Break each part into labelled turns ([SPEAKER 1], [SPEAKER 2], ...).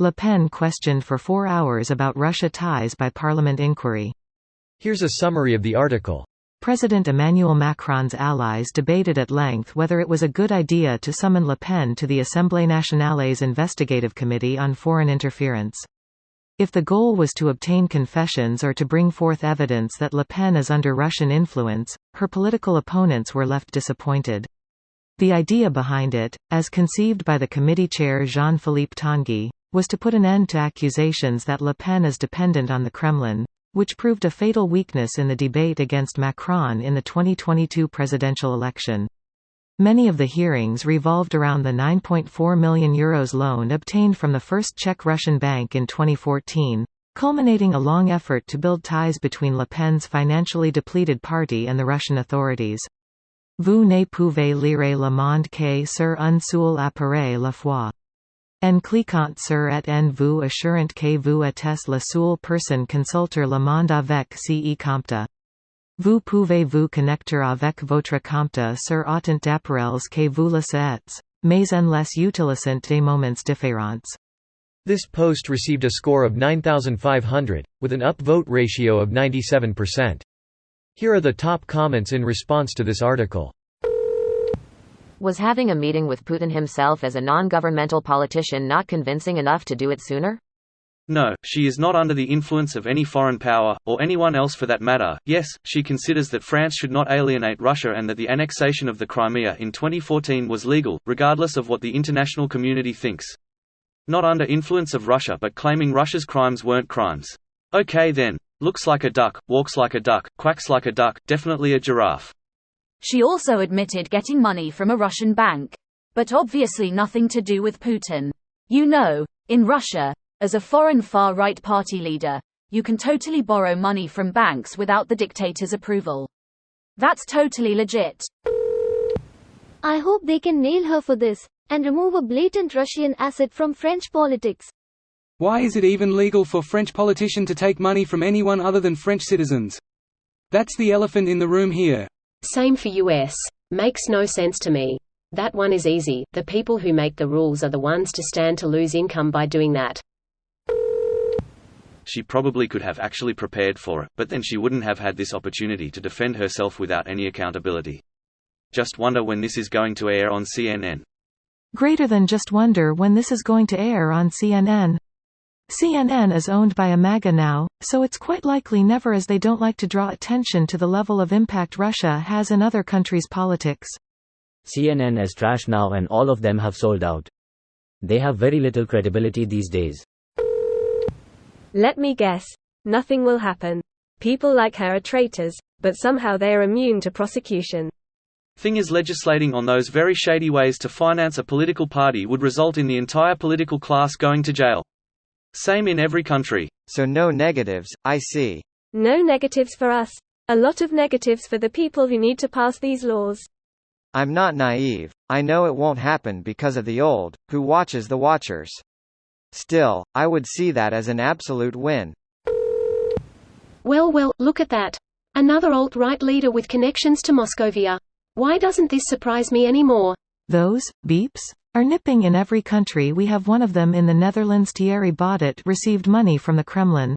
[SPEAKER 1] Le Pen questioned for 4 hours about Russia ties by parliament inquiry.
[SPEAKER 2] Here's a summary of the article.
[SPEAKER 1] President Emmanuel Macron's allies debated at length whether it was a good idea to summon Le Pen to the Assemblée Nationale's Investigative Committee on Foreign Interference. If the goal was to obtain confessions or to bring forth evidence that Le Pen is under Russian influence, her political opponents were left disappointed. The idea behind it, as conceived by the committee chair Jean-Philippe Tanguy, was to put an end to accusations that Le Pen is dependent on the Kremlin, which proved a fatal weakness in the debate against Macron in the 2022 presidential election. Many of the hearings revolved around the €9.4 million loan obtained from the First Czech-Russian Bank in 2014, culminating a long effort to build ties between Le Pen's financially depleted party and the Russian authorities. Vous ne pouvez lire le monde que sur un seul appareil la fois. En cliquant sur et en vous assurant que vous êtes la seule personne consulter le monde avec ce compte. Vous pouvez vous connecter avec votre compte sur autant d'appareils que vous le souhaitez, mais en les utilisant des moments différents.
[SPEAKER 2] This post received a score of 9,500, with an upvote ratio of 97%. Here are the top comments in response to this article.
[SPEAKER 3] Was having a meeting with Putin himself as a non-governmental politician not convincing enough to do it sooner?
[SPEAKER 4] No, she is not under the influence of any foreign power, or anyone else for that matter. Yes, she considers that France should not alienate Russia and that the annexation of the Crimea in 2014 was legal, regardless of what the international community thinks. Not under influence of Russia but claiming Russia's crimes weren't crimes. Okay then. Looks like a duck, walks like a duck, quacks like a duck, definitely a giraffe.
[SPEAKER 5] She also admitted getting money from a Russian bank. But obviously nothing to do with Putin. You know, in Russia, as a foreign far-right party leader, you can totally borrow money from banks without the dictator's approval. That's totally legit.
[SPEAKER 6] I hope they can nail her for this, and remove a blatant Russian asset from French politics.
[SPEAKER 7] Why is it even legal for French politicians to take money from anyone other than French citizens? That's the elephant in the room here.
[SPEAKER 8] Same for US. Makes no sense to me. That one is easy, the people who make the rules are the ones to stand to lose income by doing that.
[SPEAKER 4] She probably could have actually prepared for it, but then she wouldn't have had this opportunity to defend herself without any accountability. Just wonder when this is going to air on CNN.
[SPEAKER 1] Greater than just wonder when this is going to air on CNN. CNN is owned by Amaga now, so it's quite likely never, as they don't like to draw attention to the level of impact Russia has in other countries' politics.
[SPEAKER 9] CNN is trash now and all of them have sold out. They have very little credibility these days.
[SPEAKER 10] Let me guess. Nothing will happen. People like her are traitors, but somehow they are immune to prosecution.
[SPEAKER 4] Thing is, legislating on those very shady ways to finance a political party would result in the entire political class going to jail. Same in every country.
[SPEAKER 11] So no negatives, I see.
[SPEAKER 10] No negatives for us. A lot of negatives for the people who need to pass these laws.
[SPEAKER 11] I'm not naive. I know it won't happen because of the old, who watches the watchers. Still, I would see that as an absolute win.
[SPEAKER 8] Well, look at that. Another alt-right leader with connections to Moscovia. Why doesn't this surprise me anymore?
[SPEAKER 1] Those beeps are nipping in every country. We have one of them in the Netherlands. Thierry Baudet received money from the Kremlin.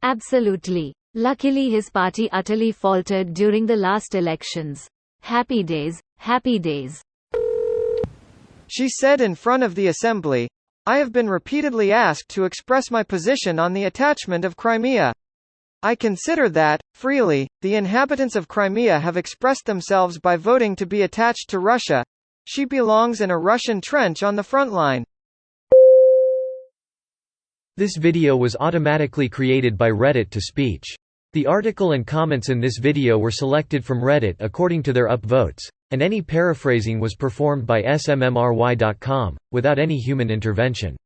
[SPEAKER 6] Absolutely. Luckily his party utterly faltered during the last elections. Happy days, happy days.
[SPEAKER 11] She said in front of the assembly, "I have been repeatedly asked to express my position on the attachment of Crimea. I consider that, freely, the inhabitants of Crimea have expressed themselves by voting to be attached to Russia. She belongs in a Russian trench on the front line."
[SPEAKER 2] This video was automatically created by Reddit to speech. The article and comments in this video were selected from Reddit according to their upvotes, and any paraphrasing was performed by smmry.com, without any human intervention.